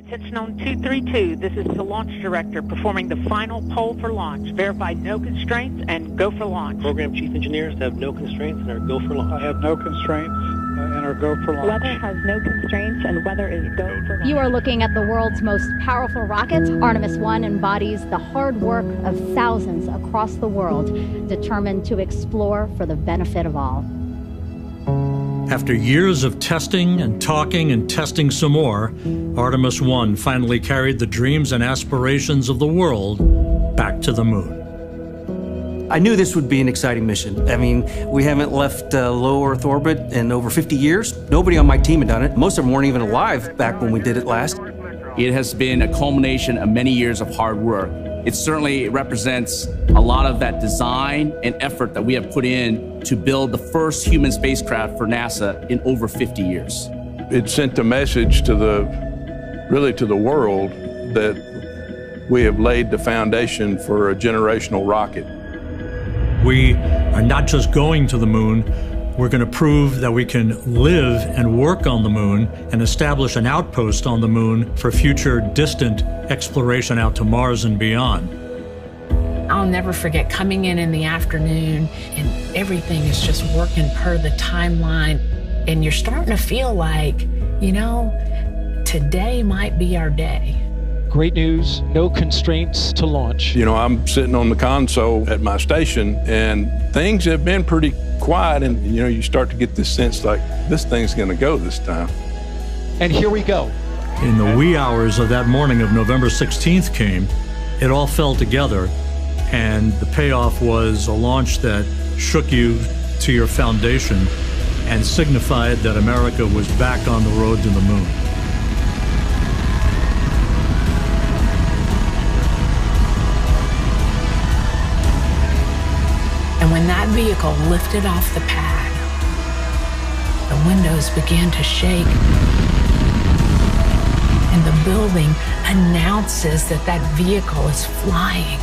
Tension 232, this is the launch director performing the final poll for launch. Verified no constraints and go for launch. Program chief engineers have no constraints and are go for launch. I have no constraints and are go for launch. Weather has no constraints and weather is go for launch. You are looking at the world's most powerful rocket. Artemis 1 embodies the hard work of thousands across the world, determined to explore for the benefit of all. After years of testing and talking and testing some more, Artemis 1 finally carried the dreams and aspirations of the world back to the moon. I knew this would be an exciting mission. I mean, we haven't left low Earth orbit in over 50 years. Nobody on my team had done it. Most of them weren't even alive back when we did it last. It has been a culmination of many years of hard work. It certainly represents a lot of that design and effort that we have put in to build the first human spacecraft for NASA in over 50 years. It sent a message to the world that we have laid the foundation for a generational rocket. We are not just going to the moon, we're going to prove that we can live and work on the moon and establish an outpost on the moon for future distant exploration out to Mars and beyond. I'll never forget coming in the afternoon and everything is just working per the timeline. And you're starting to feel like, you know, today might be our day. Great news, no constraints to launch. You know, I'm sitting on the console at my station and things have been pretty quiet, and you know, you start to get this sense like this thing's going to go this time. And here we go. In the wee hours of that morning of November 16th came, it all fell together, and the payoff was a launch that shook you to your foundation and signified that America was back on the road to the moon. And when that vehicle lifted off the pad, the windows began to shake, and the building announces that that vehicle is flying.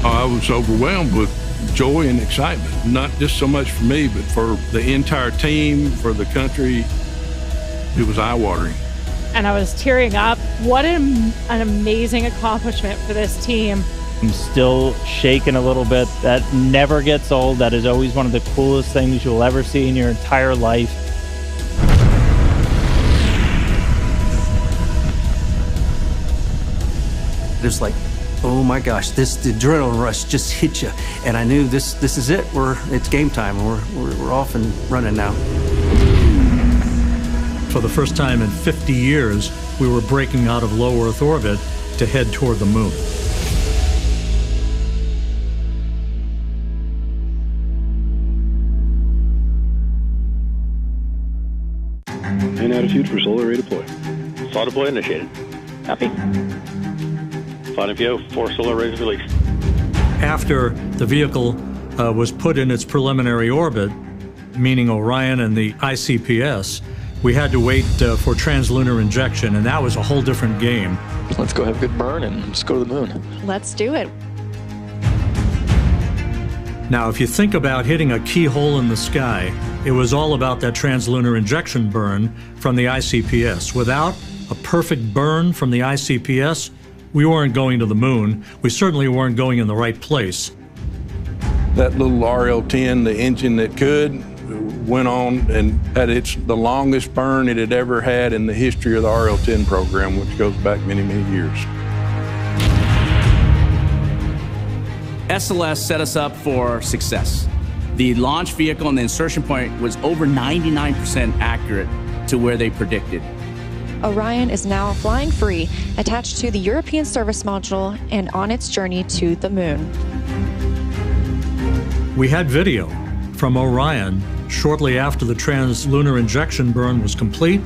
I was overwhelmed with joy and excitement, not just so much for me, but for the entire team, for the country. It was eye-watering. And I was tearing up. What an amazing accomplishment for this team. I'm still shaking a little bit. That never gets old. That is always one of the coolest things you'll ever see in your entire life. It was like, oh my gosh, the adrenaline rush just hit you. And I knew this is it. It's game time. We're off and running now. For the first time in 50 years, we were breaking out of low Earth orbit to head toward the moon. And attitude for solar array deploy. Saw deploy initiated. Copy. Flight info, 4 solar arrays released. After the vehicle was put in its preliminary orbit, meaning Orion and the ICPS, we had to wait for translunar injection, and that was a whole different game. Let's go have a good burn and just go to the moon. Let's do it. Now, if you think about hitting a keyhole in the sky, it was all about that translunar injection burn from the ICPS. Without a perfect burn from the ICPS, we weren't going to the moon. We certainly weren't going in the right place. That little RL-10, the engine that could, went on and had the longest burn it had ever had in the history of the RL-10 program, which goes back many, many years. SLS set us up for success. The launch vehicle and the insertion point was over 99% accurate to where they predicted. Orion is now flying free, attached to the European Service Module and on its journey to the moon. We had video from Orion shortly after the translunar injection burn was complete.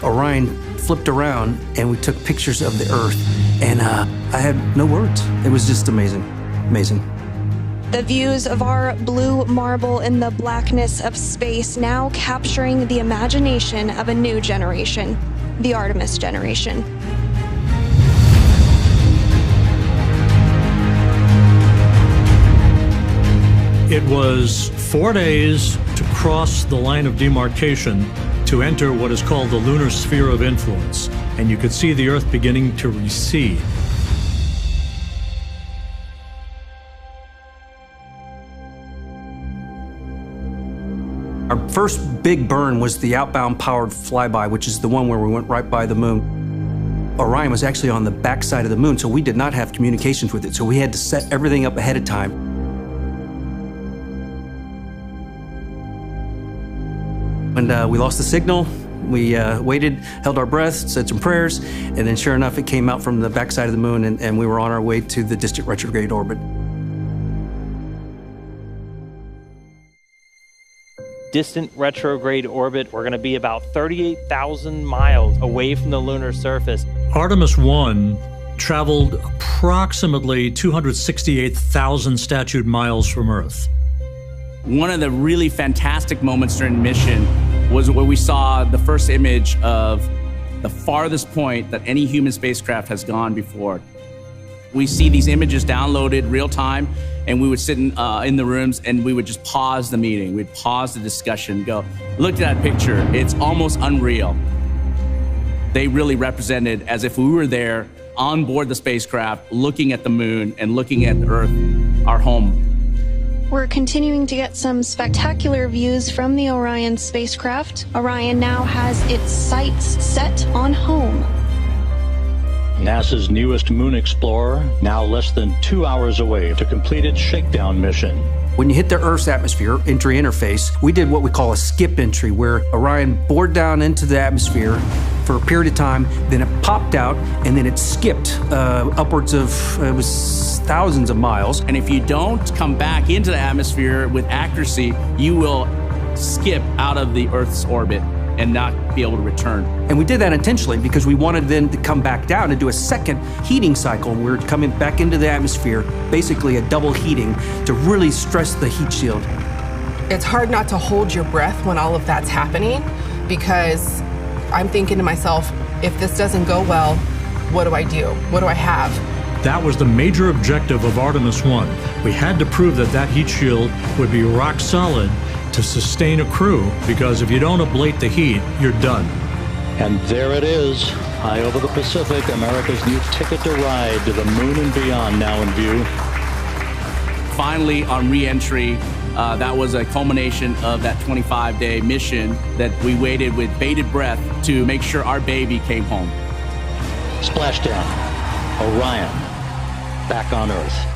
Orion flipped around and we took pictures of the Earth, and I had no words. It was just amazing, amazing. The views of our blue marble in the blackness of space, now capturing the imagination of a new generation, the Artemis generation. It was 4 days to cross the line of demarcation to enter what is called the lunar sphere of influence, and you could see the Earth beginning to recede. Our first big burn was the outbound powered flyby, which is the one where we went right by the moon. Orion was actually on the backside of the moon, so we did not have communications with it, so we had to set everything up ahead of time. When we lost the signal, we waited, held our breath, said some prayers, and then sure enough, it came out from the backside of the moon, and we were on our way to the distant retrograde orbit. Distant retrograde orbit, we're going to be about 38,000 miles away from the lunar surface. Artemis 1 traveled approximately 268,000 statute miles from Earth. One of the really fantastic moments during the mission was where we saw the first image of the farthest point that any human spacecraft has gone before. We see these images downloaded real time, and we would sit in the rooms and we would just pause the meeting. We'd pause the discussion, go, look at that picture. It's almost unreal. They really represented as if we were there on board the spacecraft, looking at the moon and looking at the Earth, our home. We're continuing to get some spectacular views from the Orion spacecraft. Orion now has its sights set on home. NASA's newest moon explorer, now less than 2 hours away to complete its shakedown mission. When you hit the Earth's atmosphere, entry interface, we did what we call a skip entry, where Orion bored down into the atmosphere for a period of time, then it popped out, and then it skipped upwards of, it was thousands of miles. And if you don't come back into the atmosphere with accuracy, you will skip out of the Earth's orbit and not be able to return. And we did that intentionally because we wanted then to come back down and do a second heating cycle. We're coming back into the atmosphere, basically a double heating to really stress the heat shield. It's hard not to hold your breath when all of that's happening, because I'm thinking to myself, if this doesn't go well, what do I do? What do I have? That was the major objective of Artemis 1. We had to prove that that heat shield would be rock solid to sustain a crew, because if you don't ablate the heat, you're done. And there it is, high over the Pacific, America's new ticket to ride to the moon and beyond now in view. Finally, on re-entry, that was a culmination of that 25-day mission that we waited with bated breath to make sure our baby came home. Splashdown, Orion, back on Earth.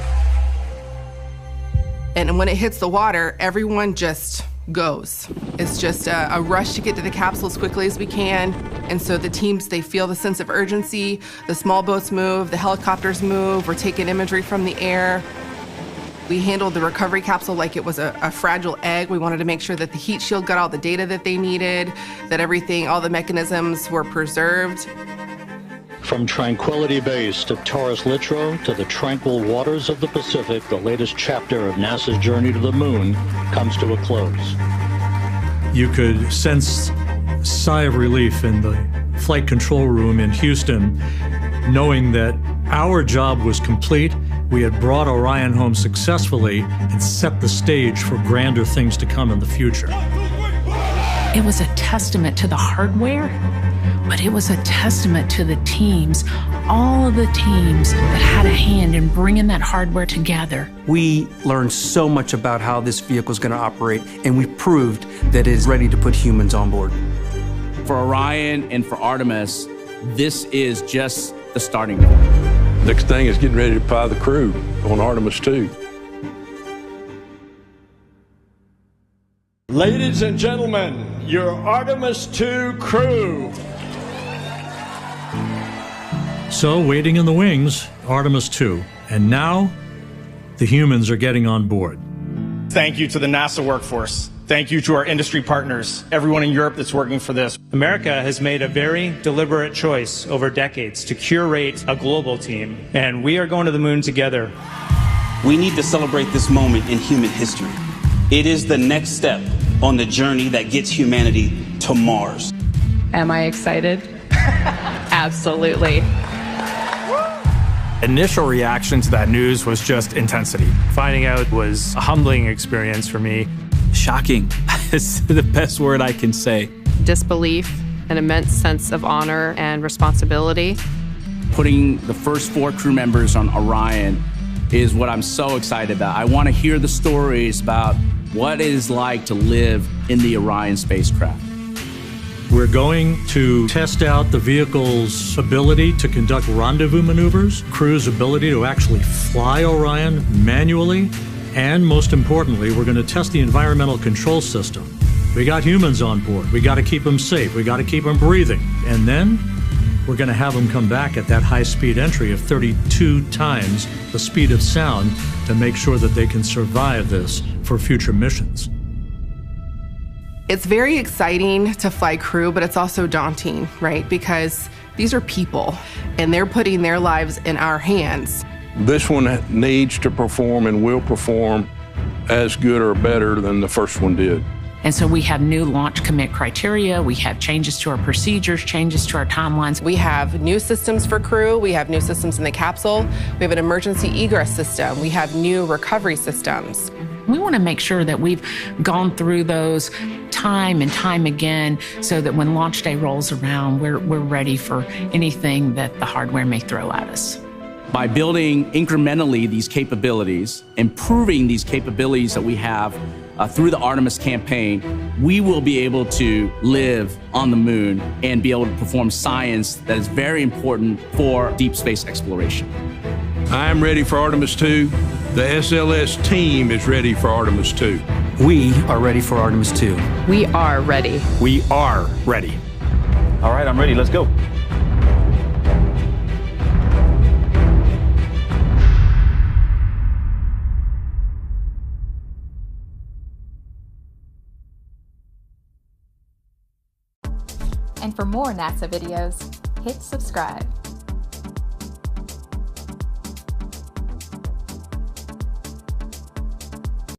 And when it hits the water, everyone just goes. It's just a rush to get to the capsule as quickly as we can. And so the teams, they feel the sense of urgency. The small boats move, the helicopters move, we're taking imagery from the air. We handled the recovery capsule like it was a fragile egg. We wanted to make sure that the heat shield got all the data that they needed, that everything, all the mechanisms were preserved. From Tranquility Base to Taurus Littrow to the tranquil waters of the Pacific, the latest chapter of NASA's journey to the moon comes to a close. You could sense a sigh of relief in the flight control room in Houston, knowing that our job was complete. We had brought Orion home successfully and set the stage for grander things to come in the future. It was a testament to the hardware, but it was a testament to the teams, all of the teams that had a hand in bringing that hardware together. We learned so much about how this vehicle is going to operate, and we proved that it is ready to put humans on board. For Orion and for Artemis, this is just the starting point. Next thing is getting ready to fly the crew on Artemis 2. Ladies and gentlemen, your Artemis 2 crew. So, waiting in the wings, Artemis 2. And now, the humans are getting on board. Thank you to the NASA workforce. Thank you to our industry partners, everyone in Europe that's working for this. America has made a very deliberate choice over decades to curate a global team, and we are going to the moon together. We need to celebrate this moment in human history. It is the next step on the journey that gets humanity to Mars. Am I excited? Absolutely. Initial reaction to that news was just intensity. Finding out was a humbling experience for me. Shocking is the best word I can say. disbelief, an immense sense of honor and responsibility. Putting the first 4 crew members on Orion is what I'm so excited about. I want to hear the stories about what it is like to live in the Orion spacecraft. We're going to test out the vehicle's ability to conduct rendezvous maneuvers, crew's ability to actually fly Orion manually, and most importantly, we're going to test the environmental control system. We got humans on board. We got to keep them safe. We got to keep them breathing. And then we're going to have them come back at that high-speed entry of 32 times the speed of sound to make sure that they can survive this for future missions. It's very exciting to fly crew, but it's also daunting, right? Because these are people, and they're putting their lives in our hands. This one needs to perform and will perform as good or better than the first one did. And so we have new launch commit criteria, we have changes to our procedures, changes to our timelines. We have new systems for crew, we have new systems in the capsule, we have an emergency egress system, we have new recovery systems. We want to make sure that we've gone through those time and time again so that when launch day rolls around, we're ready for anything that the hardware may throw at us. By building incrementally these capabilities, improving these capabilities that we have through the Artemis campaign, we will be able to live on the moon and be able to perform science that is very important for deep space exploration. I'm ready for Artemis 2. The SLS team is ready for Artemis 2. We are ready for Artemis 2. We are ready. We are ready. All right, I'm ready. Let's go. And for more NASA videos, hit subscribe.